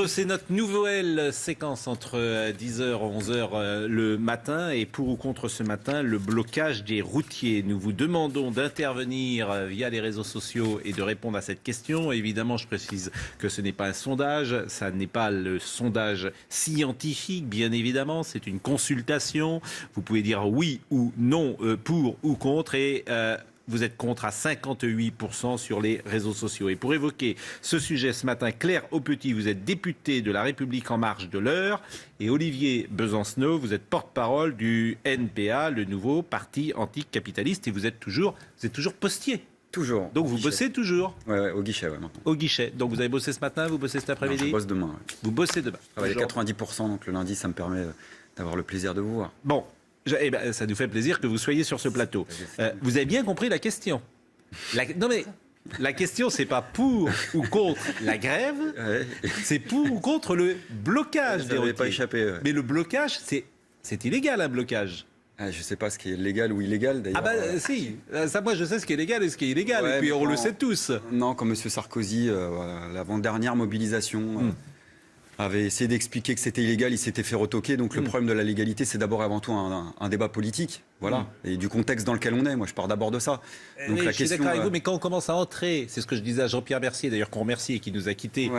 C'est notre nouvelle séquence entre 10h et 11h le matin. Et pour ou contre ce matin, le blocage des routiers. Nous vous demandons d'intervenir via les réseaux sociaux et de répondre à cette question. Évidemment, je précise que ce n'est pas un sondage. Ça n'est pas le sondage scientifique, bien évidemment. C'est une consultation. Vous pouvez dire oui ou non, pour ou contre. Et vous êtes contre à 58% sur les réseaux sociaux. Et pour évoquer ce sujet ce matin, Claire Aupetit, vous êtes députée de La République En Marche de l'Eure. Et Olivier Besancenot, vous êtes porte-parole du NPA, le nouveau parti anticapitaliste. Et vous êtes toujours postier. Toujours. Donc vous bossez toujours? Ouais, au guichet, maintenant. Au guichet. Donc vous avez bossé ce matin, vous bossez cet après-midi? Non, je bosse demain. Ouais. Vous bossez demain. Je travaille à 90%, donc le lundi, ça me permet d'avoir le plaisir de vous voir. Bon. Eh ben, ça nous fait plaisir que vous soyez sur ce plateau. Vous avez bien compris la question. Non mais la question, c'est pas pour ou contre la grève, c'est pour ou contre le blocage des routiers. Pas échappé. Ouais. Mais le blocage, c'est illégal, un blocage. Je ne sais pas ce qui est légal ou illégal, d'ailleurs. Ah bah si, ça moi je sais ce qui est légal et ce qui est illégal, et puis on le sait tous. Non, comme M. Sarkozy, l'avant-dernière mobilisation... avait essayé d'expliquer que c'était illégal, il s'était fait retoquer. Donc le problème de la légalité, c'est d'abord et avant tout un débat politique. Voilà. Et du contexte dans lequel on est. Moi, je pars d'abord de ça. Donc, je suis d'accord avec vous, mais quand on commence à entrer, c'est ce que je disais à Jean-Pierre Mercier, d'ailleurs qu'on remercie et qui nous a quittés,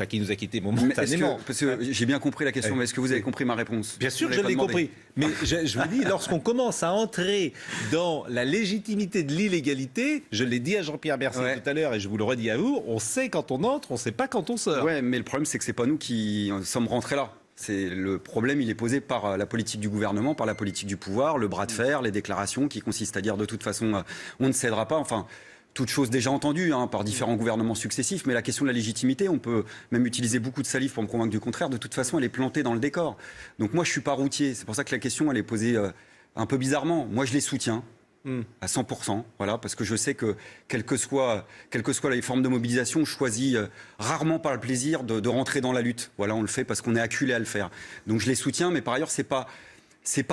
qui nous a quittés momentanément. Parce que j'ai bien compris la question, mais est-ce que vous avez compris ma réponse? Bien sûr que je l'ai compris. Mais je vous dis, lorsqu'on commence à entrer dans la légitimité de l'illégalité, je l'ai dit à Jean-Pierre Mercier tout à l'heure et je vous le redis à vous, on sait quand on entre, on ne sait pas quand on sort. Ouais, mais le problème, c'est que c'est pas nous qui sommes rentrés là. Le problème, il est posé par la politique du gouvernement, par la politique du pouvoir, le bras de fer, les déclarations qui consistent à dire de toute façon, on ne cédera pas. Enfin, toute chose déjà entendue par différents gouvernements successifs. Mais la question de la légitimité, on peut même utiliser beaucoup de salive pour me convaincre du contraire. De toute façon, elle est plantée dans le décor. Donc moi, je suis pas routier. C'est pour ça que la question, elle est posée un peu bizarrement. Moi, je les soutiens. À 100%, voilà, parce que je sais que quelles que soient les formes de mobilisation, on choisit rarement par le plaisir de rentrer dans la lutte. Voilà, on le fait parce qu'on est acculé à le faire. Donc je les soutiens, mais par ailleurs, c'est pas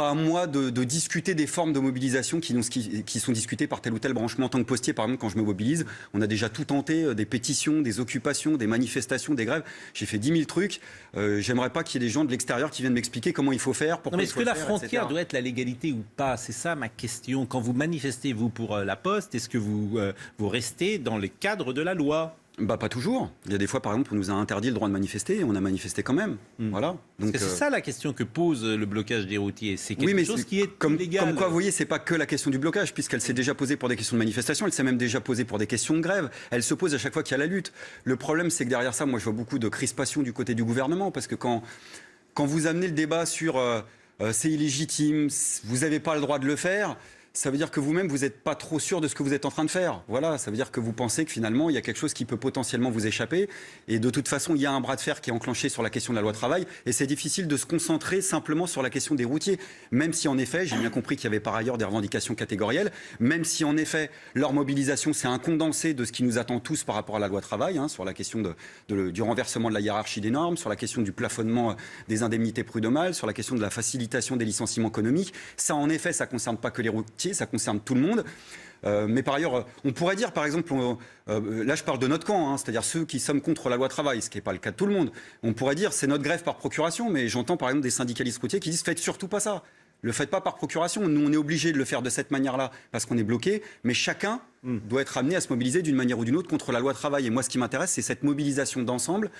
à moi de discuter des formes de mobilisation qui sont discutées par tel ou tel branchement. En tant que postier, par exemple, quand je me mobilise, on a déjà tout tenté, des pétitions, des occupations, des manifestations, des grèves. J'ai fait 10 000 trucs. J'aimerais pas qu'il y ait des gens de l'extérieur qui viennent m'expliquer comment il faut faire, pourquoi il faut le faire, est-ce que la frontière etc. doit être la légalité ou pas? C'est ça ma question. Quand vous manifestez, vous, pour la Poste, est-ce que vous restez dans le cadre de la loi? Pas toujours. Il y a des fois, par exemple, on nous a interdit le droit de manifester et on a manifesté quand même. Voilà. Donc, c'est ça la question que pose le blocage des routiers. C'est quelque chose qui est illégal. Comme quoi, vous voyez, c'est pas que la question du blocage, puisqu'elle s'est déjà posée pour des questions de manifestation, elle s'est même déjà posée pour des questions de grève. Elle se pose à chaque fois qu'il y a la lutte. Le problème, c'est que derrière ça, moi, je vois beaucoup de crispation du côté du gouvernement, parce que quand vous amenez le débat sur c'est illégitime, vous n'avez pas le droit de le faire, ça veut dire que vous-même, vous n'êtes pas trop sûr de ce que vous êtes en train de faire. Voilà, ça veut dire que vous pensez que finalement, il y a quelque chose qui peut potentiellement vous échapper. Et de toute façon, il y a un bras de fer qui est enclenché sur la question de la loi travail. Et c'est difficile de se concentrer simplement sur la question des routiers. Même si, en effet, j'ai bien compris qu'il y avait par ailleurs des revendications catégorielles. Même si, en effet, leur mobilisation, c'est un condensé de ce qui nous attend tous par rapport à la loi travail, sur la question du renversement de la hiérarchie des normes, sur la question du plafonnement des indemnités prud'homales, sur la question de la facilitation des licenciements économiques. Ça, en effet, ça ne concerne pas que les routiers. Ça concerne tout le monde. Mais par ailleurs, on pourrait dire, par exemple, là je parle de notre camp, c'est-à-dire ceux qui sommes contre la loi travail, ce qui n'est pas le cas de tout le monde. On pourrait dire c'est notre grève par procuration, mais j'entends par exemple des syndicalistes routiers qui disent faites surtout pas ça. Le faites pas par procuration. Nous, on est obligé de le faire de cette manière-là parce qu'on est bloqué, mais chacun doit être amené à se mobiliser d'une manière ou d'une autre contre la loi travail. Et moi, ce qui m'intéresse, c'est cette mobilisation d'ensemble.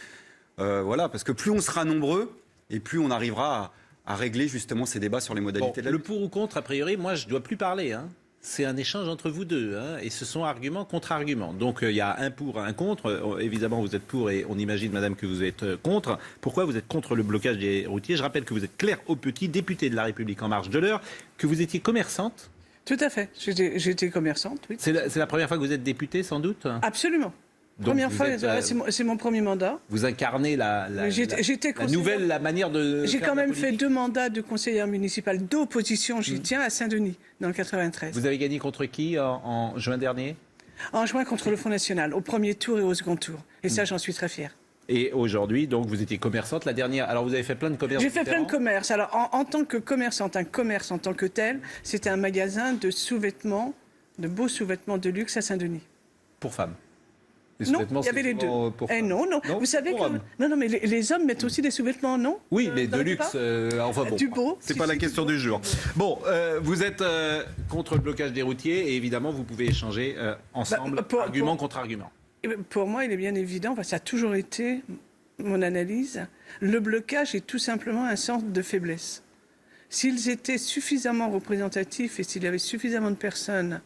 Voilà, parce que plus on sera nombreux et plus on arrivera à régler justement ces débats sur les modalités de la lutte. Le pour ou contre, a priori, moi je ne dois plus parler. C'est un échange entre vous deux. Et ce sont arguments contre arguments. Donc il y a un pour, un contre. Évidemment, vous êtes pour et on imagine, madame, que vous êtes contre. Pourquoi vous êtes contre le blocage des routiers? Je rappelle que vous êtes Claire Aupetit, députée de La République En Marche de l'Eure, que vous étiez commerçante. Tout à fait. J'étais commerçante, oui. C'est la première fois que vous êtes députée, sans doute? Absolument. Première fois, c'est mon premier mandat. Vous incarnez la manière de. J'ai quand même fait 2 mandats de conseillère municipale d'opposition, j'y tiens, à Saint-Denis, dans le 93. Vous avez gagné contre qui en juin dernier? En juin, contre le Front National, au premier tour et au second tour. Et ça, j'en suis très fière. Et aujourd'hui, donc, vous étiez commerçante la dernière. Alors, vous avez fait plein de commerces. J'ai fait plein de commerces. Alors, en tant que commerçante, un commerce en tant que tel, c'était un magasin de sous-vêtements, de beaux sous-vêtements de luxe à Saint-Denis. Pour femmes. Les Non, sous-vêtements, il y avait c'est les deux. souvent pour Eh non, non. Non, Vous savez pour que... hommes. Non, mais les hommes mettent aussi des sous-vêtements, non Oui, mais de dans le luxe. débat Enfin bon, Du beau. c'est Si, pas si, la du question beau. du jour. Bon, vous êtes contre le blocage des routiers et évidemment, vous pouvez échanger ensemble, argument contre argument. Pour moi, il est bien évident, enfin, ça a toujours été mon analyse, le blocage est tout simplement un centre de faiblesse. S'ils étaient suffisamment représentatifs et s'il y avait suffisamment de personnes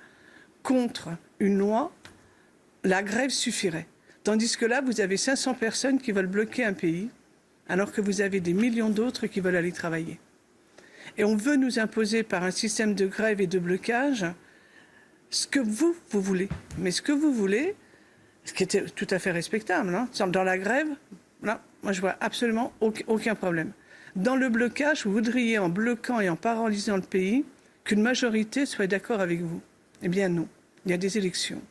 contre une loi, la grève suffirait. Tandis que là, vous avez 500 personnes qui veulent bloquer un pays, alors que vous avez des millions d'autres qui veulent aller travailler. Et on veut nous imposer par un système de grève et de blocage ce que vous voulez. Mais ce que vous voulez, ce qui était tout à fait respectable, hein, dans la grève, là, moi je vois absolument aucun problème. Dans le blocage, vous voudriez, en bloquant et en paralysant le pays, qu'une majorité soit d'accord avec vous. Eh bien non, il y a des élections.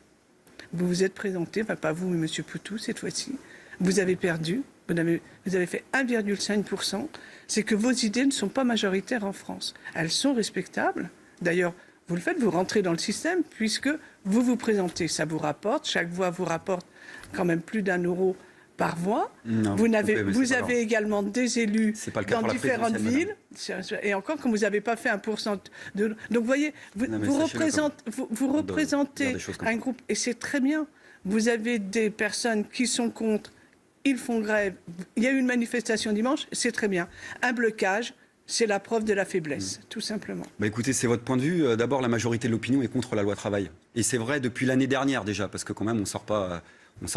Vous vous êtes présenté, enfin pas vous, mais M. Poutou, cette fois-ci. Vous avez perdu, vous avez fait 1,5%. C'est que vos idées ne sont pas majoritaires en France. Elles sont respectables. D'ailleurs, vous le faites, vous rentrez dans le système, puisque vous vous présentez. Ça vous rapporte, chaque voix vous rapporte quand même plus d'1 € par voix. Non, vous mais avez également des élus dans différentes villes. Et encore, comme vous n'avez pas fait 1% de... Donc, vous voyez, vous représentez un groupe, et c'est très bien. Vous avez des personnes qui sont contre, ils font grève. Il y a eu une manifestation dimanche, c'est très bien. Un blocage, c'est la preuve de la faiblesse, tout simplement. Bah écoutez, c'est votre point de vue. D'abord, la majorité de l'opinion est contre la loi travail. Et c'est vrai depuis l'année dernière déjà, parce que quand même, on ne sort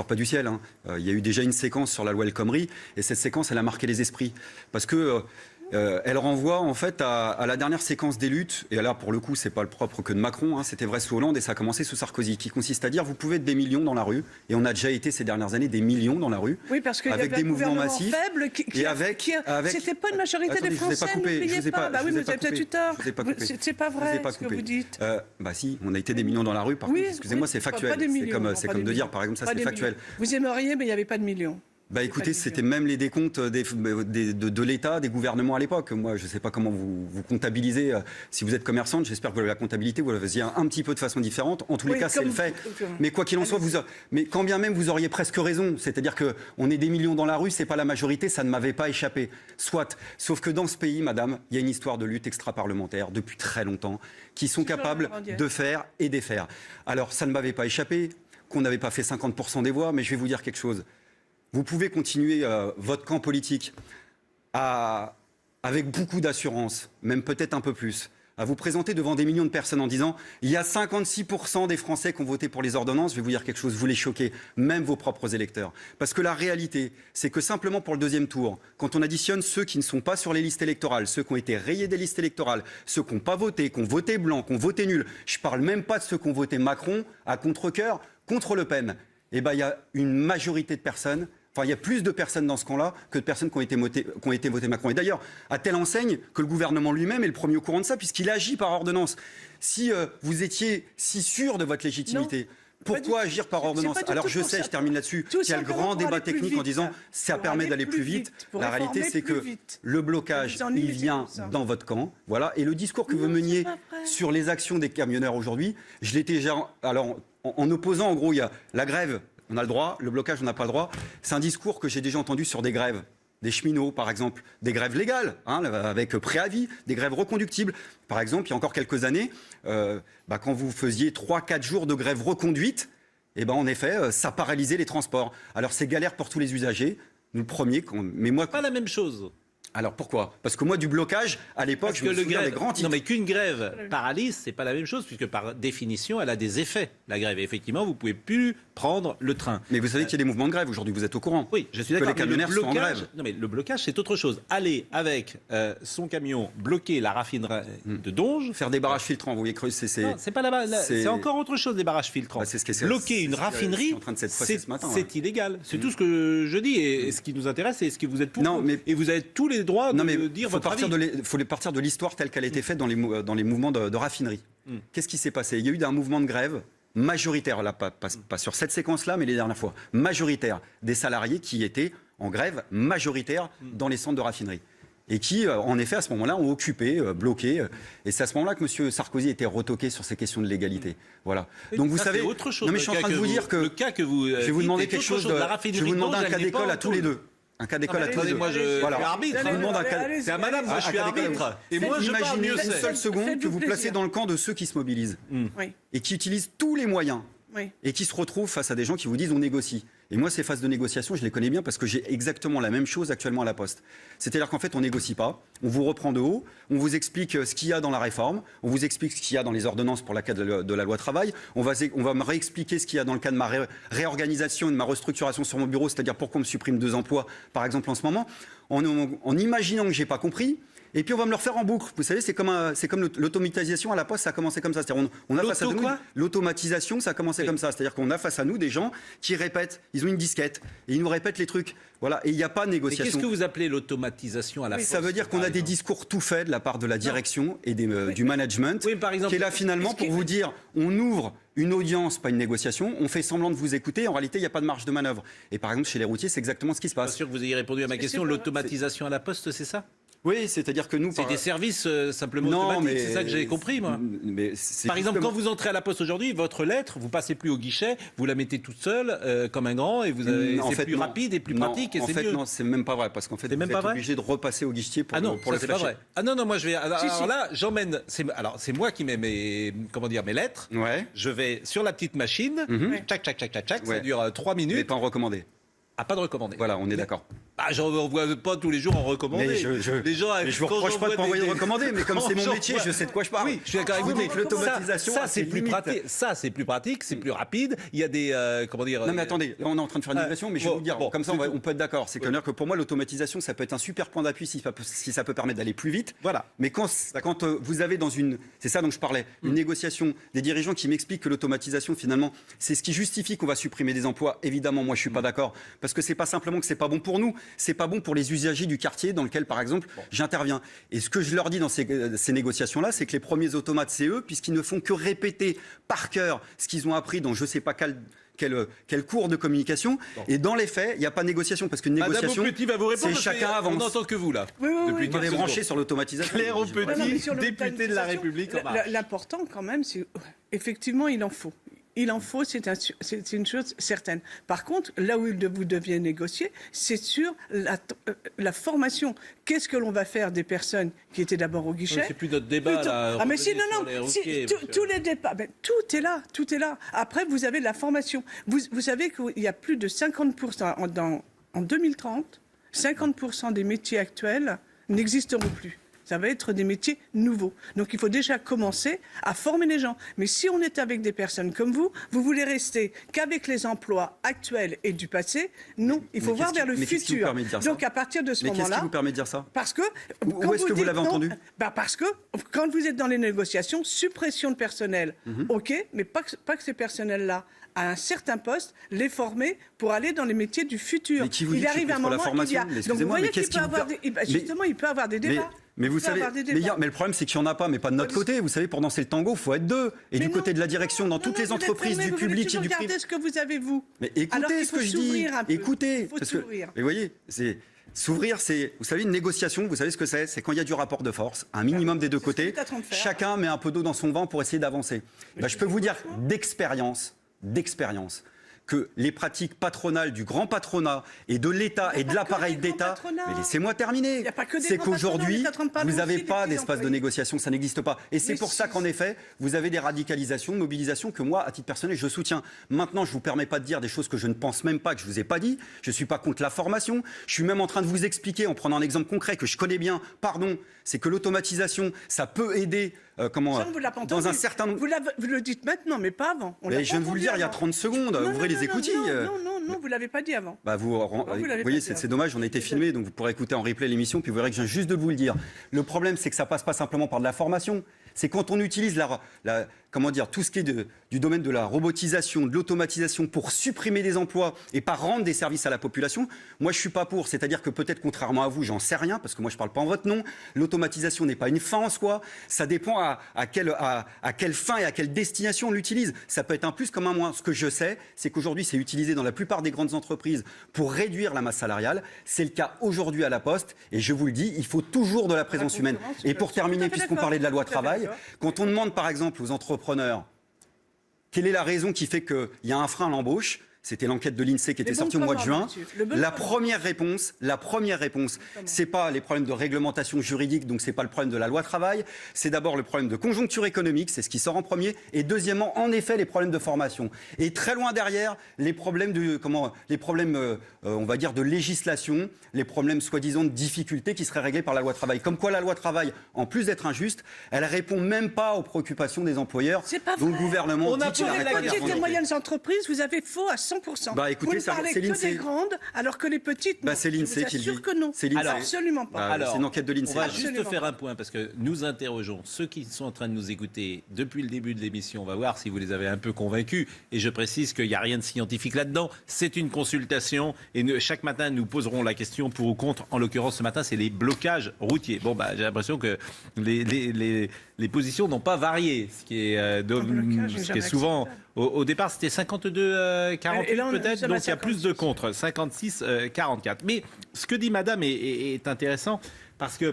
pas du ciel. Hein. Il y a eu déjà une séquence sur la loi El Khomri, et cette séquence, elle a marqué les esprits. Parce que elle renvoie en fait à la dernière séquence des luttes, et là, pour le coup, c'est pas le propre que de Macron, hein, c'était vrai sous Hollande, et ça a commencé sous Sarkozy, qui consiste à dire, vous pouvez être des millions dans la rue, et on a déjà été ces dernières années des millions dans la rue, oui, parce qu'il y avec avait des un mouvements gouvernement massifs, faible c'était pas une majorité Attendez, des Français, n'oubliez pas. Bah oui, mais vous avez peut-être eu tort. C'est pas vrai ce que vous dites. Bah si, on a été des millions dans la rue, par contre, excusez-moi, c'est factuel. C'est comme de dire, par exemple, ça c'est factuel. Vous aimeriez, mais il n'y avait pas de millions. Bah écoutez, c'était même les décomptes de l'État, des gouvernements à l'époque. Moi, je ne sais pas comment vous comptabilisez. Si vous êtes commerçante, j'espère que vous avez la comptabilité, vous la faisiez un petit peu de façon différente. En tous les cas, c'est le fait. Mais quoi qu'il en soit, mais quand bien même vous auriez presque raison. C'est-à-dire qu'on est des millions dans la rue, c'est pas la majorité, ça ne m'avait pas échappé. Soit. Sauf que dans ce pays, madame, il y a une histoire de lutte extra-parlementaire depuis très longtemps, qui sont capables de faire et défaire. Alors, ça ne m'avait pas échappé, qu'on n'avait pas fait 50% des voix, mais je vais vous dire quelque chose. Vous pouvez continuer votre camp politique avec beaucoup d'assurance, même peut-être un peu plus, à vous présenter devant des millions de personnes en disant « il y a 56% des Français qui ont voté pour les ordonnances », je vais vous dire quelque chose, vous les choquez, même vos propres électeurs. Parce que la réalité, c'est que simplement pour le deuxième tour, quand on additionne ceux qui ne sont pas sur les listes électorales, ceux qui ont été rayés des listes électorales, ceux qui n'ont pas voté, qui ont voté blanc, qui ont voté nul, je ne parle même pas de ceux qui ont voté Macron à contre-cœur, contre Le Pen, eh bien il y a une majorité de personnes. Enfin, il y a plus de personnes dans ce camp-là que de personnes qui ont été votées Macron. Et d'ailleurs, à telle enseigne que le gouvernement lui-même est le premier au courant de ça, puisqu'il agit par ordonnance. Si vous étiez si sûr de votre légitimité, pourquoi agir par ordonnance? Alors je sais, je termine là-dessus, il y a le grand débat technique en disant ça permet d'aller plus vite. La réalité, c'est que le blocage, il vient dans votre camp. Voilà. Et le discours que vous meniez sur les actions des camionneurs aujourd'hui, je l'étais déjà... Alors, en opposant, en gros, il y a la grève. On a le droit, le blocage, on n'a pas le droit. C'est un discours que j'ai déjà entendu sur des grèves. Des cheminots, par exemple. Des grèves légales, hein, avec préavis. Des grèves reconductibles. Par exemple, il y a encore quelques années, quand vous faisiez 3-4 jours de grève reconduite, en effet, ça paralysait les transports. Alors, c'est galère pour tous les usagers. Nous, le premier, mais moi... Pas la même chose. Alors pourquoi? Parce que moi, du blocage, à l'époque, je me souviens des grands titres. Non, mais qu'une grève paralyse, c'est pas la même chose, puisque par définition, elle a des effets, la grève. Et effectivement, vous pouvez plus prendre le train. Mais vous savez qu'il y a des mouvements de grève aujourd'hui, vous êtes au courant? Oui, je suis d'accord. Que les camionneurs sont en grève. Non, mais le blocage, c'est autre chose. Aller avec son camion bloquer la raffinerie de Donge... Faire des barrages filtrants, vous voyez, c'est pas là-bas. C'est encore autre chose, des barrages filtrants. Bloquer une raffinerie, c'est illégal. C'est tout ce que je dis. Et ce qui nous intéresse, c'est ce que vous êtes pour. Et vous avez tous les droits de dire votre avis. Il faut partir de l'histoire telle qu'elle a été faite dans les mouvements de raffinerie. Qu'est-ce qui s'est passé? Il y a eu un mouvement de grève majoritaire, là, pas sur cette séquence-là, mais les dernières fois, majoritaire des salariés qui étaient en grève majoritaire dans les centres de raffinerie. et qui, en effet, à ce moment-là, ont occupé, bloqué. Et c'est à ce moment-là que M. Sarkozy était retoqué sur ces questions de légalité. Voilà. Donc vous ça, savez, c'est autre chose. non mais je suis en train de vous dire que le cas que vous, je vais vous demander quelque chose. Je vais vous demander un cas d'école à tous les deux. Un cas d'école à tous les deux. Moi, je voilà. suis arbitre. Je vous demande un cas. C'est à madame, moi je suis arbitre. Et moi, je parle imaginez mieux. une seule seconde que vous placez dans le camp de ceux qui se mobilisent et qui utilisent tous les moyens et qui se retrouvent face à des gens qui vous disent on négocie. Et moi, ces phases de négociation, je les connais bien parce que j'ai exactement la même chose actuellement à la Poste. C'est-à-dire qu'en fait, on négocie pas, on vous reprend de haut, on vous explique ce qu'il y a dans la réforme, on vous explique ce qu'il y a dans les ordonnances pour la cadre de la loi travail, on va me réexpliquer ce qu'il y a dans le cas de ma réorganisation et de ma restructuration sur mon bureau, c'est-à-dire pourquoi on me supprime 2 emplois, par exemple, en ce moment, en imaginant que j'ai pas compris. Et puis on va me le refaire en boucle. Vous savez, c'est comme l'automatisation à la Poste, ça a commencé comme ça. C'est-à-dire on a face à nous l'automatisation, ça a commencé comme ça. C'est-à-dire qu'on a face à nous des gens qui répètent, ils ont une disquette et ils nous répètent les trucs. Voilà, et il n'y a pas de négociation. Qu'est-ce que vous appelez l'automatisation à la Poste? Ça veut dire qu'on a des discours tout faits de la part de la direction et du management, par exemple, qui est là finalement pour vous dire on ouvre une audience, pas une négociation, on fait semblant de vous écouter, en réalité il n'y a pas de marge de manœuvre. Et par exemple chez les routiers, c'est exactement ce qui se passe. Je suis sûr que vous ayez répondu à ma question. L'automatisation à la Poste, c'est ça? Oui, c'est-à-dire que nous... C'est des services simplement automatiques, c'est ça que j'ai compris, moi. Par exemple, quand vous entrez à la Poste aujourd'hui, votre lettre, vous passez plus au guichet, vous la mettez toute seule, comme un grand, et c'est plus rapide et plus pratique, et c'est mieux. Non, c'est même pas vrai, parce qu'en fait, vous êtes obligé de repasser au guichet pour pour le c'est pas vrai. Ah non, moi je vais... Alors là, j'emmène... C'est moi qui mets mes lettres, je vais sur la petite machine, tchac, ça dure 3 minutes. Mais pas en recommandé. Ah, pas de recommandé. Voilà, on est d'accord. Ah, j'en envoie pas tous les jours en recommandé. Les gens, je vous reproche pas de m'envoyer de recommandé, mais comme c'est mon métier, je sais de quoi je parle. Oui, je suis d'accord avec vous, mais l'automatisation, ça c'est plus pratique. Ça c'est plus pratique, c'est plus rapide. Il y a des Non mais attendez, là on est en train de faire une négociation, mais je vais vous dire, comme ça on peut être d'accord. C'est que pour moi l'automatisation, ça peut être un super point d'appui si ça peut permettre d'aller plus vite. Voilà. Mais quand vous avez c'est ça dont je parlais, une négociation, des dirigeants qui m'expliquent que l'automatisation finalement, c'est ce qui justifie qu'on va supprimer des emplois. Évidemment, moi je suis pas d'accord, parce que c'est pas simplement que c'est pas bon pour nous, c'est pas bon pour les usagers du quartier dans lequel, par exemple, j'interviens. Et ce que je leur dis dans ces négociations-là, c'est que les premiers automates, c'est eux, puisqu'ils ne font que répéter par cœur ce qu'ils ont appris dans je ne sais pas quel cours de communication. Et dans les faits, il n'y a pas de négociation, parce qu'une négociation, c'est chacun avance. On n'entend que vous, là. Oui. On est branché sur l'automatisation. Claire Aupetit, député de la République. L'important, quand même, c'est effectivement, il en faut. Il en faut, c'est une chose certaine. Par contre, là où vous deviez négocier, c'est sur la formation. Qu'est-ce que l'on va faire des personnes qui étaient d'abord au guichet? C'est plus notre débat, là. Ah, mais si, non. Tous les débats, tout est là. Après, vous avez la formation. Vous savez qu'il y a plus de 50%, en 2030, 50% des métiers actuels n'existeront plus. Ça va être des métiers nouveaux. Donc il faut déjà commencer à former les gens. Mais si on est avec des personnes comme vous voulez rester qu'avec les emplois actuels et du passé, non, il faut voir vers le futur. Donc à partir de ce moment-là... Mais qu'est-ce qui vous permet de dire ça? Parce que... Où est-ce que vous l'avez entendu? Parce que quand vous êtes dans les négociations, suppression de personnel, ok, mais pas que ces personnels-là, à un certain poste, les former pour aller dans les métiers du futur. Mais qui vous dit arrive un moment, la formation? Donc vous voyez qu'il peut avoir justement, il peut avoir des débats. Mais vous savez, mais le problème c'est qu'il n'y en a pas, mais pas de notre côté. Vous savez, pour danser le tango, il faut être deux. Et du côté de la direction, dans toutes les entreprises du public et du privé. Regardez ce que vous avez, vous. Mais écoutez ce que je dis. Écoutez. Mais voyez, s'ouvrir, c'est, vous savez, une négociation, vous savez ce que c'est? C'est quand il y a du rapport de force, un minimum des deux côtés. Chacun met un peu d'eau dans son vin pour essayer d'avancer. Je peux vous dire d'expérience, que les pratiques patronales du grand patronat et de l'État et de l'appareil d'État, mais laissez-moi terminer, c'est qu'aujourd'hui, vous n'avez pas d'espace de négociation, ça n'existe pas. Et c'est pour ça qu'en effet, vous avez des radicalisations, mobilisations que moi, à titre personnel, je soutiens. Maintenant, je ne vous permets pas de dire des choses que je ne pense même pas, que je ne vous ai pas dit. Je ne suis pas contre la formation. Je suis même en train de vous expliquer, en prenant un exemple concret que je connais bien, c'est que l'automatisation, ça peut aider... dans un certain nombre... Vous le dites maintenant, mais pas avant. Mais je viens de vous le dire il y a 30 secondes. Ouvrez les écoutilles. Non, vous ne l'avez pas dit avant. Vous voyez, c'est dommage, on a été filmé, donc vous pourrez écouter en replay l'émission, puis vous verrez que je viens juste de vous le dire. Le problème, c'est que ça passe pas simplement par de la formation. C'est quand on utilise tout ce qui est du domaine de la robotisation, de l'automatisation pour supprimer des emplois et pas rendre des services à la population, moi je suis pas pour. C'est-à-dire que peut-être contrairement à vous, j'en sais rien parce que moi je parle pas en votre nom. L'automatisation n'est pas une fin en soi. Ça dépend à quelle fin et à quelle destination on l'utilise. Ça peut être un plus comme un moins. Ce que je sais, c'est qu'aujourd'hui c'est utilisé dans la plupart des grandes entreprises pour réduire la masse salariale. C'est le cas aujourd'hui à la Poste et je vous le dis, il faut toujours de la présence humaine. Et pour terminer, puisqu'on parlait de la loi travail, quand on demande par exemple aux entrepreneurs quelle est la raison qui fait qu'il y a un frein à l'embauche, c'était l'enquête de l'INSEE qui était sortie au mois de juin. La première réponse, c'est pas les problèmes de réglementation juridique, donc c'est pas le problème de la loi travail, c'est d'abord le problème de conjoncture économique, c'est ce qui sort en premier, et deuxièmement, en effet, les problèmes de formation. Et très loin derrière, les problèmes on va dire de législation, les problèmes soi-disant de difficultés qui seraient réglés par la loi travail. Comme quoi la loi travail, en plus d'être injuste, elle répond même pas aux préoccupations des employeurs. C'est pas Donc vrai. le gouvernement dit qu'il arrête pas de Les petites et moyennes entreprises, vous avez faux à 100%. Bah, écoutez, vous ne parlez c'est que l'INSEE. des grandes, alors que les petites, non. C'est l'INSEE qui le dit. Je vous assure que non. C'est l'INSEE. Absolument pas. C'est une enquête de l'INSEE. On va Absolument. juste faire un point parce que nous interrogeons ceux qui sont en train de nous écouter depuis le début de l'émission. On va voir si vous les avez un peu convaincus. Et je précise qu'il n'y a rien de scientifique là-dedans. C'est une consultation et chaque matin nous poserons la question pour ou contre. En l'occurrence, ce matin, c'est les blocages routiers. Bon, j'ai l'impression que les positions n'ont pas varié, ce qui est souvent. Au départ, c'était 52-48 peut-être, donc il y a plus de contre, 56-44. Mais ce que dit Madame est intéressant parce que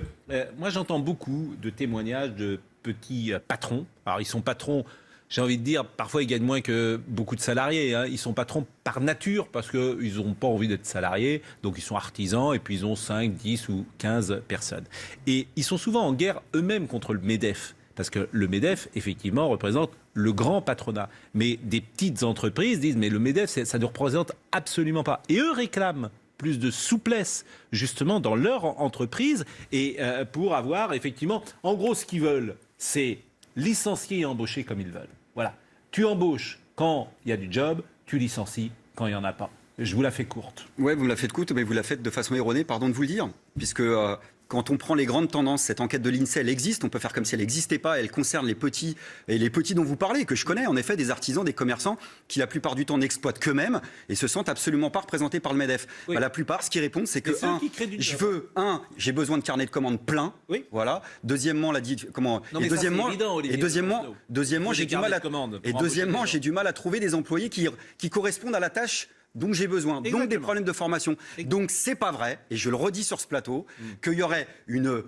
moi j'entends beaucoup de témoignages de petits patrons. Alors ils sont patrons, j'ai envie de dire, parfois ils gagnent moins que beaucoup de salariés. Hein. Ils sont patrons par nature parce qu'ils n'ont pas envie d'être salariés, donc ils sont artisans et puis ils ont 5, 10 ou 15 personnes. Et ils sont souvent en guerre eux-mêmes contre le MEDEF. Parce que le MEDEF, effectivement, représente le grand patronat. Mais des petites entreprises disent, mais le MEDEF, ça ne représente absolument pas. Et eux réclament plus de souplesse, justement, dans leur entreprise, et pour avoir, effectivement, en gros, ce qu'ils veulent, c'est licencier et embaucher comme ils veulent. Voilà. Tu embauches quand il y a du job, tu licencies quand il n'y en a pas. Je vous la fais courte. Oui, vous me la faites courte, mais vous la faites de façon erronée, pardon de vous le dire, puisque... Quand on prend les grandes tendances, cette enquête de l'INSEE, elle existe, on peut faire comme si elle n'existait pas, elle concerne les petits, et les petits dont vous parlez, que je connais, en effet, des artisans, des commerçants, qui la plupart du temps n'exploitent qu'eux-mêmes et se sentent absolument pas représentés par le MEDEF. Oui. Bah, la plupart, ce qu'ils répondent, c'est que, j'ai besoin de carnet de commandes plein, oui. Voilà. Deuxièmement, deuxièmement, j'ai du mal à trouver des employés qui correspondent à la tâche dont j'ai besoin, exactement. Donc des problèmes de formation. Exactement. Donc c'est pas vrai, et je le redis sur ce plateau, qu'il y aurait une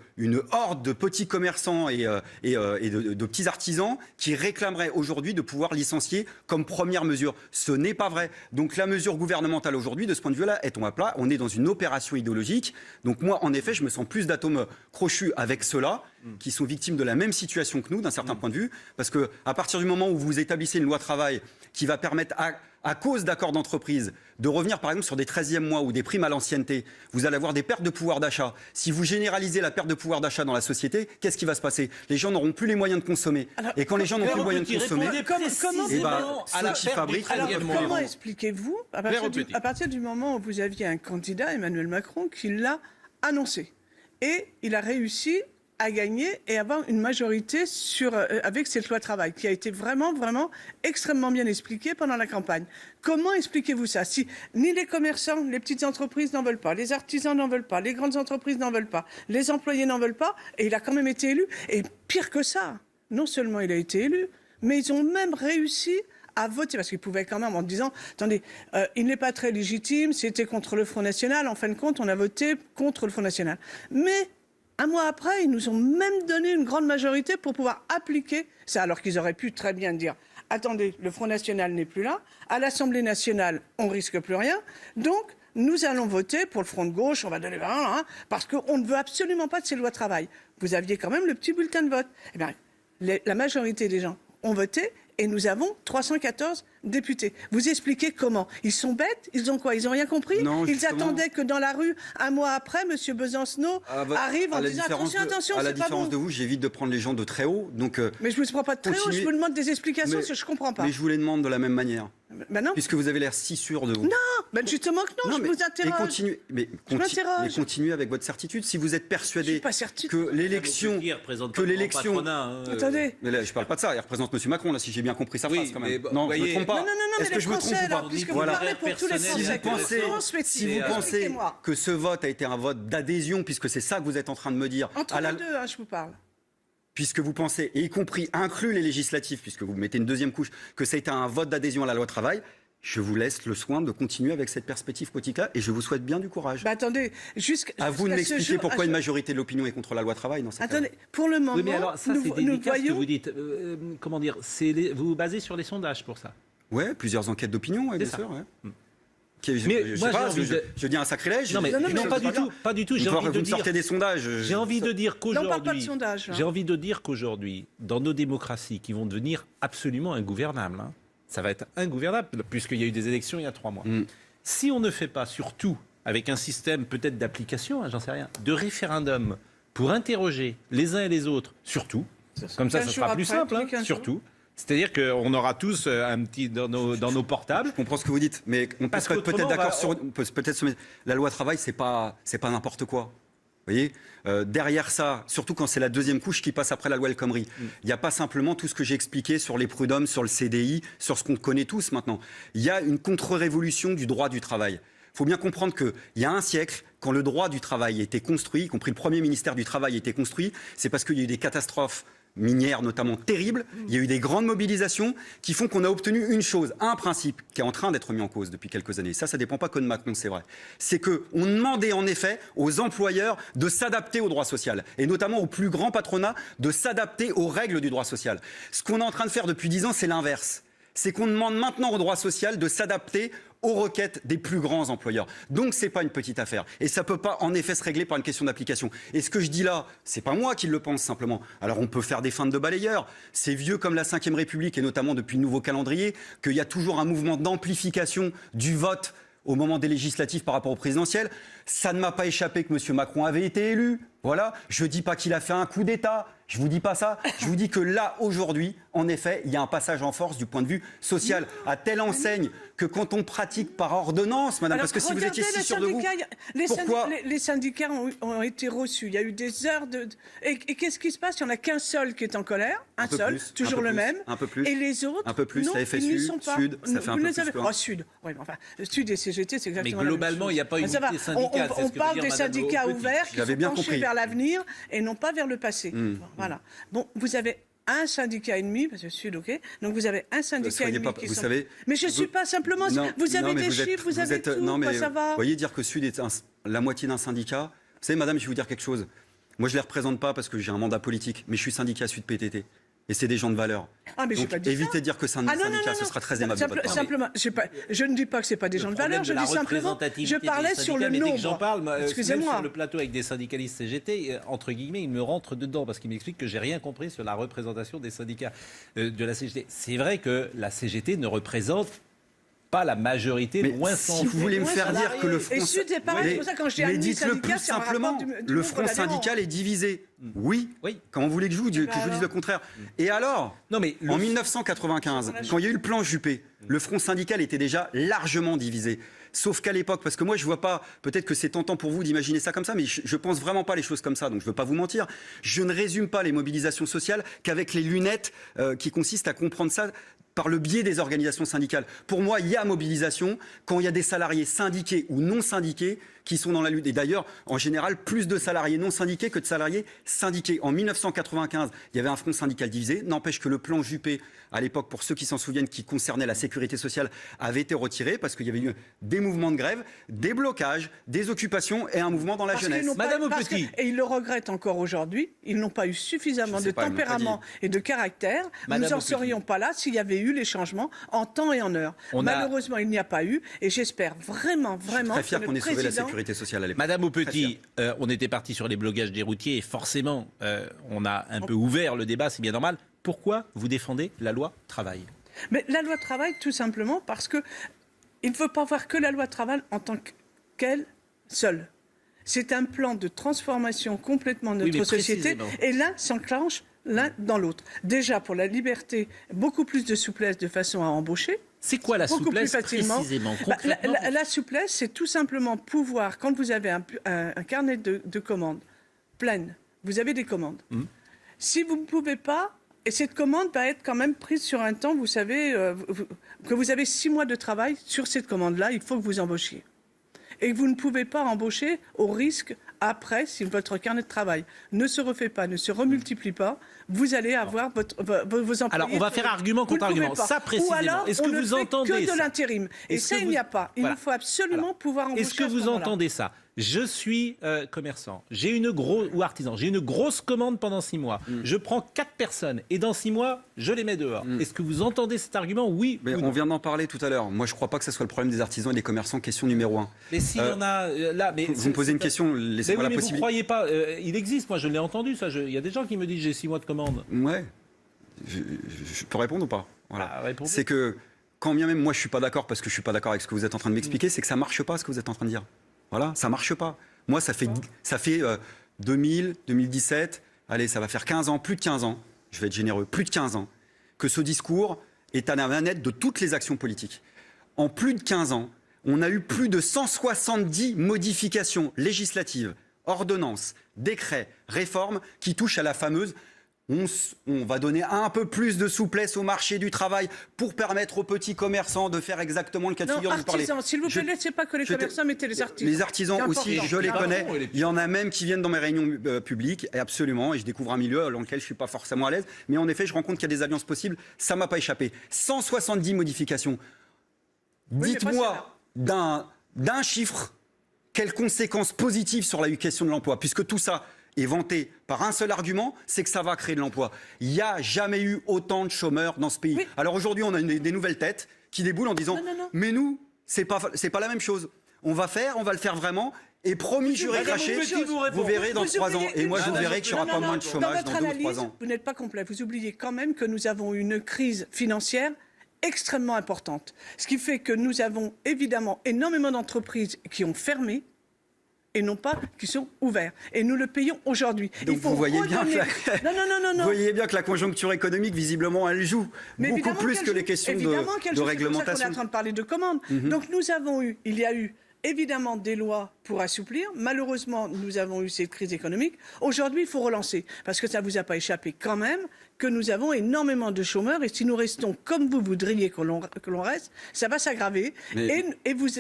horde de petits commerçants et de petits artisans qui réclameraient aujourd'hui de pouvoir licencier comme première mesure. Ce n'est pas vrai. Donc la mesure gouvernementale aujourd'hui, de ce point de vue-là, est à plat. On est dans une opération idéologique. Donc moi, en effet, je me sens plus d'atomes crochus avec ceux-là, qui sont victimes de la même situation que nous, d'un certain point de vue, parce que à partir du moment où vous établissez une loi travail qui va permettre à cause d'accords d'entreprise, de revenir par exemple sur des 13e mois ou des primes à l'ancienneté, vous allez avoir des pertes de pouvoir d'achat. Si vous généralisez la perte de pouvoir d'achat dans la société, qu'est-ce qui va se passer? Les gens n'auront plus les moyens de consommer. Alors, et quand les gens n'ont plus les moyens de consommer, ceux qui fabriquent... Comment expliquez-vous, à partir du moment où vous aviez un candidat, Emmanuel Macron, qui l'a annoncé, et il a réussi à gagner et avoir une majorité avec cette loi travail qui a été vraiment, vraiment extrêmement bien expliquée pendant la campagne. Comment expliquez-vous ça? Si ni les commerçants, les petites entreprises n'en veulent pas, les artisans n'en veulent pas, les grandes entreprises n'en veulent pas, les employés n'en veulent pas, et il a quand même été élu. Et pire que ça, non seulement il a été élu, mais ils ont même réussi à voter, parce qu'ils pouvaient quand même, en disant, attendez, il n'est pas très légitime, c'était contre le Front National, en fin de compte, on a voté contre le Front National. Mais un mois après, ils nous ont même donné une grande majorité pour pouvoir appliquer ça, alors qu'ils auraient pu très bien dire, attendez, le Front National n'est plus là, à l'Assemblée nationale, on risque plus rien, donc nous allons voter pour le Front de gauche, on va donner parce qu'on ne veut absolument pas de ces lois travail. Vous aviez quand même le petit bulletin de vote. Eh bien, la majorité des gens ont voté, et nous avons 314 députés. Vous expliquez comment? Ils sont bêtes? Ils ont quoi? Ils n'ont rien compris? Non, ils attendaient que dans la rue, un mois après, M. Besancenot arrive en disant attention, c'est pas bon. À la différence de vous, j'évite de prendre les gens de très haut. Donc, mais je ne vous prends pas de très haut, je vous demande des explications parce que je ne comprends pas. Mais je vous les demande de la même manière. Ben non. Puisque vous avez l'air si sûr de vous. Non, ben justement que non, je vous Et interroge. continuez, continuez avec votre certitude. Si vous êtes Je persuadé suis pas certitude. que l'élection... Attendez. Mais là, je parle pas de ça, il représente M. Macron, là, si j'ai bien compris sa Oui, phrase, quand même. mais non, voyez- je me trompe pas. Non, Est-ce mais que les je me trompe Français, ou pas là, puisque Voilà. vous parlez pour tous les Si Français. Si vous pensez Expliquez-moi. que ce vote a été un vote d'adhésion, puisque c'est ça que vous êtes en train de me dire, Entre les deux, je vous parle. puisque vous pensez, et y compris inclus les législatifs, puisque vous mettez une deuxième couche, que ça a été un vote d'adhésion à la loi travail, je vous laisse le soin de continuer avec cette perspective politique-là et je vous souhaite bien du courage. Bah attendez, À vous de m'expliquer pourquoi une majorité de l'opinion est contre la loi travail dans cette Attendez, pour le moment, Oui, mais alors ça, c'est nous délicat ce que voyons... vous dites. Comment dire vous vous basez sur les sondages pour ça. Ouais, plusieurs enquêtes d'opinion, ouais, bien ça. sûr. Ouais. Mais moi, je dis un sacrilège. Non, mais non, pas du tout. J'ai Vous envie de me dire. sortez des sondages. J'ai envie de dire Non, on parle pas de qu'aujourd'hui, sondage. j'ai envie de dire qu'aujourd'hui, dans nos démocraties qui vont devenir absolument ingouvernables, ça va être ingouvernable puisqu'il y a eu des élections il y a 3 mois. Si on ne fait pas, surtout avec un système peut-être d'application, j'en sais rien, de référendum pour interroger les uns et les autres, surtout, comme ça, ça sera plus simple, surtout. C'est-à-dire qu'on aura tous un petit dans nos portables. Je comprends ce que vous dites, mais on peut Parce peut-être qu'autrement, d'accord sur. On peut peut-être se mettre. La loi travail, c'est pas n'importe quoi. Vous voyez, derrière ça, surtout quand c'est la deuxième couche qui passe après la loi El Khomri, il n'y a pas simplement tout ce que j'ai expliqué sur les prud'hommes, sur le CDI, sur ce qu'on connaît tous maintenant. Il y a une contre-révolution du droit du travail. Il faut bien comprendre qu'il y a un siècle, quand le droit du travail a été construit, y compris le premier ministère du Travail a été construit, c'est parce qu'il y a eu des catastrophes minières notamment terribles, il y a eu des grandes mobilisations qui font qu'on a obtenu une chose, un principe qui est en train d'être mis en cause depuis quelques années. Ça ne dépend pas que de Macron, c'est vrai. C'est qu'on demandait en effet aux employeurs de s'adapter au droit social, et notamment au plus grand patronat de s'adapter aux règles du droit social. Ce qu'on est en train de faire depuis 10 ans, c'est l'inverse. C'est qu'on demande maintenant au droit social de s'adapter aux requêtes des plus grands employeurs. Donc c'est pas une petite affaire. Et ça peut pas en effet se régler par une question d'application. Et ce que je dis là, c'est pas moi qui le pense simplement. Alors on peut faire des feintes de balayeur. C'est vieux comme la Ve République et notamment depuis le nouveau calendrier qu'il y a toujours un mouvement d'amplification du vote au moment des législatives par rapport au présidentiel. Ça ne m'a pas échappé que M. Macron avait été élu. Voilà. Je ne dis pas qu'il a fait un coup d'État. Je ne vous dis pas ça. Je vous dis que là, aujourd'hui, en effet, il y a un passage en force du point de vue social. À telle enseigne que quand on pratique par ordonnance, madame, parce que si vous étiez si sûr de vous, pourquoi les syndicats ont été reçus. Il y a eu des heures de... Et qu'est-ce qui se passe? Il n'y en a qu'un seul qui est en colère. Un seul, toujours le même. Un peu plus. Et les autres, un peu plus. non, La FSU, ils n'y sont pas. Sud, ça fait un peu plus. Sud. Oui, mais enfin, Sud et CGT, c'est exactement Mais globalement, il n'y a pas une unité syndicale. On parle des syndicats ouverts qui sont penchés vers l'avenir et non pas vers le passé. Voilà. Bon, vous avez un syndicat et demi, parce que Sud, ok. Donc vous avez un syndicat et demi qui vous sont... savez, mais je ne suis pas simplement... vous avez des chiffres, vous avez tout, non, mais ça va. Vous voyez, dire que Sud est la moitié d'un syndicat... Vous savez, madame, je vais vous dire quelque chose. Moi, je ne les représente pas parce que j'ai un mandat politique, mais je suis syndicat Sud PTT. Et c'est des gens de valeur. Ah, mais donc, évitez de dire que c'est un syndicat, ce sera très aimable. Simplement, je ne dis pas que ce n'est pas des gens de valeur, je dis simplement, je parlais sur le nombre. Dès que j'en parle, excusez-moi, sur le plateau avec des syndicalistes CGT, entre guillemets, ils me rentrent dedans parce qu'ils m'expliquent que j'ai rien compris sur la représentation des syndicats de la CGT. C'est vrai que la CGT ne représente pas la majorité, loin sans. Si vous voulez me faire dire que le front... Et Sud, c'est pareil, c'est pour ça que quand je dis admis syndicat, plus simplement, le front syndical est divisé. Oui. Comment vous voulez que je vous dise le contraire? Et alors, en 1995, quand il y a eu le plan Juppé, le front syndical était déjà largement divisé. Sauf qu'à l'époque, parce que moi je vois pas, peut-être que c'est tentant pour vous d'imaginer ça comme ça, mais je pense vraiment pas les choses comme ça, donc je veux pas vous mentir. Je ne résume pas les mobilisations sociales qu'avec les lunettes qui consistent à comprendre ça par le biais des organisations syndicales. Pour moi, il y a mobilisation quand il y a des salariés syndiqués ou non syndiqués qui sont dans la lutte. Et d'ailleurs, en général, plus de salariés non syndiqués que de salariés syndiqués. En 1995, il y avait un front syndical divisé. N'empêche que le plan Juppé, à l'époque, pour ceux qui s'en souviennent, qui concernait la sécurité sociale, avait été retiré parce qu'il y avait eu des mouvements de grève, des blocages, des occupations et un mouvement dans la jeunesse. Madame Petit. Et ils le regrettent encore aujourd'hui. Ils n'ont pas eu suffisamment de tempérament et de caractère. Nous n'en serions pas là s'il y avait eu les changements en temps et en heure. Malheureusement, il n'y a pas eu. Et j'espère vraiment, vraiment... Je suis très fier qu'on ait sauvé la sécurité sociale à l'époque. Madame Aupetit, on était parti sur les blocages des routiers et forcément, on a un peu ouvert le débat, c'est bien normal. Pourquoi vous défendez la loi travail? Mais la loi travail, tout simplement parce que il ne faut pas voir que la loi travail en tant qu'elle seule. C'est un plan de transformation complètement de notre société. Et là s'enclenche l'un dans l'autre. Déjà, pour la liberté, beaucoup plus de souplesse de façon à embaucher. C'est quoi la Beaucoup souplesse plus facilement. précisément, concrètement? La souplesse, c'est tout simplement pouvoir, quand vous avez un carnet de commandes pleines, vous avez des commandes. Si vous ne pouvez pas, et cette commande va être quand même prise sur un temps, vous savez, que vous avez 6 mois de travail sur cette commande-là, il faut que vous embauchiez. Et vous ne pouvez pas embaucher au risque, après, si votre carnet de travail ne se refait pas, ne se remultiplie pas, vous allez avoir vos employés... Alors, on va faire argument contre argument. Ça, précisément, Ou alors, est-ce que on ne vous fait entendez que ça? de l'intérim. Et Est-ce ça, que il vous- n'y a pas. Il Voilà. nous faut absolument Alors, pouvoir embaucher est-ce que à ce vous moment-là. entendez ça? Je suis commerçant, j'ai une grosse ou artisan, j'ai une grosse commande pendant 6 mois. Je prends 4 personnes et dans 6 mois, je les mets dehors. Est-ce que vous entendez cet argument? Oui Mais ou on non? vient d'en parler tout à l'heure. Moi, je ne crois pas que ce soit le problème des artisans et des commerçants, question numéro 1. Mais s'il y en a là, mais Vous me posez une question, Mais laissez-moi oui, la mais vous possibilité. croyez pas il existe, moi je l'ai entendu ça. Il y a des gens qui me disent j'ai 6 mois de commande. Ouais. Je peux répondre ou pas? Voilà. Ah, répondez. C'est que, quand bien même moi je suis pas d'accord parce que je suis pas d'accord avec ce que vous êtes en train de m'expliquer, c'est que ça marche pas ce que vous êtes en train de dire. Voilà, ça marche pas. Moi, ça fait 2000, 2017, allez, ça va faire 15 ans, plus de 15 ans, je vais être généreux, plus de 15 ans, que ce discours est à la manette de toutes les actions politiques. En plus de 15 ans, on a eu plus de 170 modifications législatives, ordonnances, décrets, réformes qui touchent à la fameuse on va donner un peu plus de souplesse au marché du travail pour permettre aux petits commerçants de faire exactement le cas de Non, figure dont vous parlez. artisans, s'il vous plaît, laissez pas que les commerçants, mettez les artisans. Les artisans C'est aussi, important. je les Pardon, connais. et les Il y en a même qui viennent dans mes réunions publiques, et absolument, et je découvre un milieu dans lequel je ne suis pas forcément à l'aise. Mais en effet, je rends compte qu'il y a des alliances possibles. Ça ne m'a pas échappé. 170 modifications. Oui, mais pas Dites-moi d'un chiffre, quelles conséquences positives sur la question de l'emploi, puisque tout ça est vanté par un seul argument, c'est que ça va créer de l'emploi. Il n'y a jamais eu autant de chômeurs dans ce pays. Oui. Alors aujourd'hui, on a des nouvelles têtes qui déboulent en disant Non. mais nous, c'est pas la même chose. On va le faire vraiment. Et promis, juré, Madame craché, Petit vous vous verrez dans Vous 3 ans. oubliez Et moi, une je vous chose. verrai qu'il n'y aura Non, pas non, moins de Dans chômage votre dans 2 ou 3 analyse, ans. vous n'êtes pas complet. Vous oubliez quand même que nous avons une crise financière extrêmement importante. Ce qui fait que nous avons évidemment énormément d'entreprises qui ont fermé et non pas qui sont ouverts. Et nous le payons aujourd'hui. Donc Il faut vous voyez bien redonner... que Non. Vous voyez bien que la conjoncture économique, visiblement, elle joue Mais beaucoup évidemment plus qu'elle que les joue. questions Évidemment de qu'elle joue. C'est pour ça qu'on est réglementation. en train de parler de commandes. Donc il y a eu évidemment des lois pour assouplir. Malheureusement, nous avons eu cette crise économique. Aujourd'hui, il faut relancer. Parce que ça ne vous a pas échappé quand même que nous avons énormément de chômeurs. Et si nous restons comme vous voudriez que l'on reste, ça va s'aggraver. Mais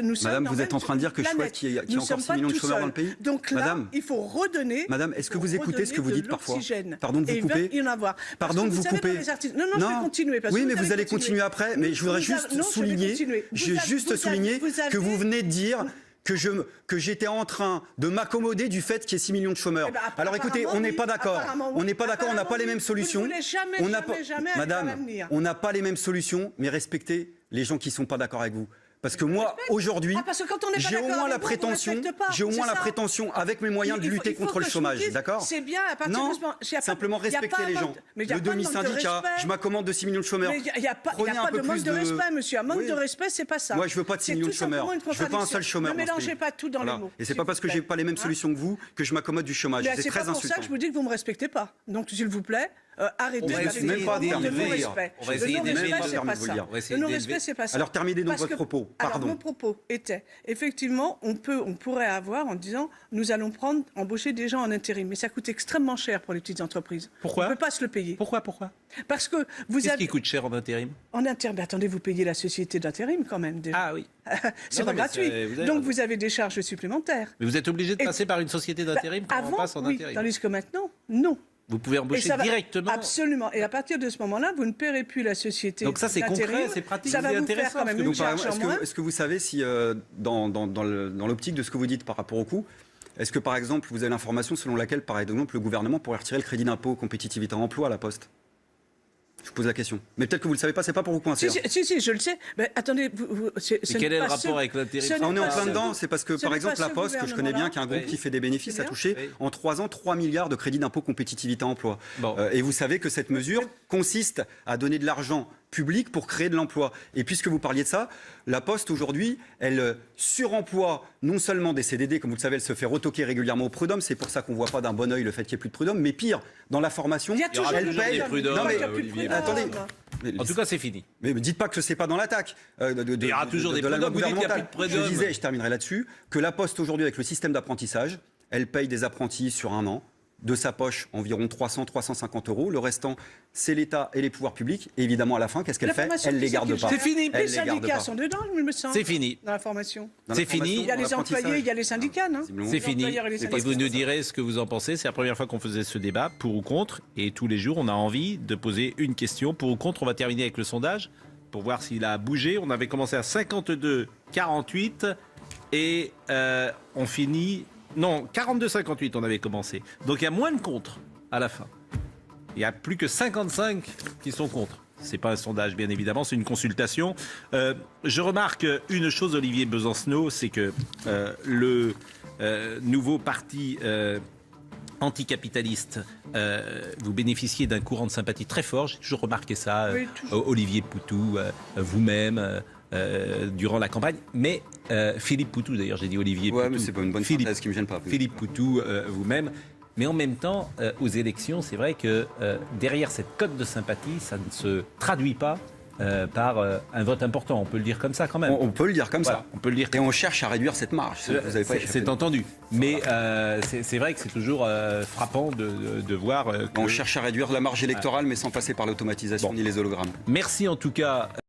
Nous sommes Madame, quand vous même êtes en train de dire que je sur une souhaite qu'il y ait planète. Nous encore sommes 6 pas millions de tout chômeurs seuls. dans le pays. Donc là, Madame, il faut redonner... Madame, est-ce que vous écoutez ce que vous redonner dites parfois? l'oxygène. Pardon de vous Et il va couper. y en avoir. Pardon de vous couper. Non, je vais continuer. Parce Oui, que mais vous allez continuer après. Mais je voudrais Non, juste je vais souligner, continuer. que vous venez de dire que j'étais en train de m'accommoder du fait qu'il y ait 6 millions de chômeurs. Eh ben, Alors écoutez, on n'est pas d'accord. apparemment, oui. On n'est pas d'accord, on n'a pas les Apparemment, mêmes oui. solutions. Vous ne voulez jamais, On n'a jamais, pas- jamais aller Madame, vers l'avenir. on n'a pas les mêmes solutions, mais respectez les gens qui ne sont pas d'accord avec vous. Parce que moi, aujourd'hui, Ah, parce que quand on n'est pas j'ai au d'accord moins avec la vous, on prétention, respecte pas. j'ai au moins C'est la ça. prétention, avec mes moyens, de Il faut- lutter il faut contre que le je vous chômage, dise, d'accord? c'est bien, à partir Non, de ce moment- il y a pas- simplement il y a respecter pas un les gens. manque- mais il y a Le pas de manque de demi-syndicat, respect. je m'accommode de 6 millions de chômeurs. Mais il n'y a pas, Prenez un pas peu de manque plus de respect, monsieur. Un manque Oui. de respect, c'est pas ça. Moi, je veux pas de 6 C'est millions de tout simplement chômeurs. une Je veux pas un contradiction. seul chômeur. Ne dans ce mélangez pays. pas tout dans Voilà. les mots. Et c'est s'il pas vous parce que plaît. j'ai pas les mêmes Hein? solutions que vous que je m'accommode du chômage. Mais C'est c'est très pas pour ça insultant. que je vous dis que vous ne me respectez pas. Donc, s'il vous plaît, arrêtez On va avec essayer les même pas mots de de vous non-respect. dire. On va Le essayer non-respect, d'élever pas c'est permis pas de vous ça. dire. On va essayer Le d'élever. non-respect, c'est pas ça. Alors, terminez donc Parce votre que- propos. Alors, Pardon. mon propos était, effectivement, on pourrait avoir en disant, nous allons embaucher des gens en intérim. Mais ça coûte extrêmement cher pour les petites entreprises. Pourquoi On ne peut pas se le payer. Pourquoi Parce que vous Qu'est-ce avez... qui coûte cher en intérim? En intérim, mais attendez, vous payez la société d'intérim quand même déjà. Ah oui. C'est Non, pas mais gratuit. c'est- vous avez Donc raison. vous avez des charges supplémentaires. Mais vous êtes obligé de Et- passer par une société d'intérim quand on Avant, passe en oui, intérim. tandis que maintenant, non. Vous pouvez Et embaucher ça va- directement. Absolument. Et à partir de ce moment-là, vous ne paierez plus la société. Donc ça, c'est d'intérim. concret, c'est pratique, Ça va c'est vous faire intéressant, quand même parce que une Donc, par charge exemple, en moins. est-ce que vous savez si, dans l'optique de ce que vous dites par rapport au coût, est-ce que, par exemple, vous avez l'information selon laquelle, par exemple, le gouvernement pourrait retirer le crédit d'impôt compétitivité emploi à la Poste? Je pose la question. Mais peut-être que vous ne le savez pas, c'est pas pour vous coincer. Si, je le sais. Mais attendez, Mais quel est le rapport avec l'intérim? On est en plein dedans, c'est parce que, ce par n'est exemple, pas la ce Poste, que je connais bien, qui est un groupe Oui. qui fait des bénéfices, C'est a bien. touché Oui. en 3 ans 3 milliards de crédits d'impôt compétitivité emploi. Bon. Et vous savez que cette mesure consiste à donner de l'argent public pour créer de l'emploi. Et puisque vous parliez de ça, la Poste aujourd'hui, elle suremploie non seulement des CDD, comme vous le savez, elle se fait retoquer régulièrement au prud'homme, c'est pour ça qu'on ne voit pas d'un bon œil le fait qu'il n'y ait plus de prud'homme, mais pire, dans la formation, Il y a toujours elle des paye... prud'hommes, Non, mais, il y a plus de prud'hommes. attendez, En tout cas, c'est fini. mais dites pas que c'est pas dans l'attaque Il y aura toujours des de la loi prud'hommes. Vous dites qu'il y a gouvernementale. plus de prud'hommes. Je disais, et je terminerai là-dessus, que la Poste aujourd'hui, avec le système d'apprentissage, elle paye des apprentis sur un an. De sa poche, environ 300-350 euros. Le restant, c'est l'État et les pouvoirs publics. Et évidemment, à la fin, qu'est-ce qu'elle fait? Elle ne les garde pas. C'est fini. Elle Les les garde syndicats pas. sont dedans, il me semble. C'est fini. Dans la formation. Dans C'est la formation, fini. Il y a dans les employés, l'apprentissage. il y a les syndicats, non? Visiblement. C'est fini. employeurs et les Et syndicats. vous nous direz ce que vous en pensez. C'est la première fois qu'on faisait ce débat, pour ou contre. Et tous les jours, on a envie de poser une question. Pour ou contre, on va terminer avec le sondage pour voir s'il a bougé. On avait commencé à 52-48 et on finit... Non, 42-58, on avait commencé. Donc il y a moins de contre à la fin. Il y a plus que 55 qui sont contre. C'est pas un sondage, bien évidemment, c'est une consultation. Je remarque une chose, Olivier Besancenot, c'est que le nouveau parti anticapitaliste, vous bénéficiez d'un courant de sympathie très fort. J'ai toujours remarqué ça. Oui, toujours. Olivier Poutou, vous-même, durant la campagne. Mais Philippe Poutou, d'ailleurs, j'ai dit Olivier Ouais, Poutou. mais c'est pas une bonne Philippe, synthèse qui me gêne pas. Philippe Poutou, vous-même. Mais en même temps, aux élections, c'est vrai que derrière cette cote de sympathie, ça ne se traduit pas par un vote important. On peut le dire comme ça quand même. On peut le dire comme Voilà, ça. on peut le dire. Et on cherche à réduire cette marge. Vous avez pas échappé. C'est entendu. Mais c'est vrai que c'est toujours frappant de voir que... On cherche à réduire la marge électorale, mais sans passer par l'automatisation ni les hologrammes. Merci en tout cas.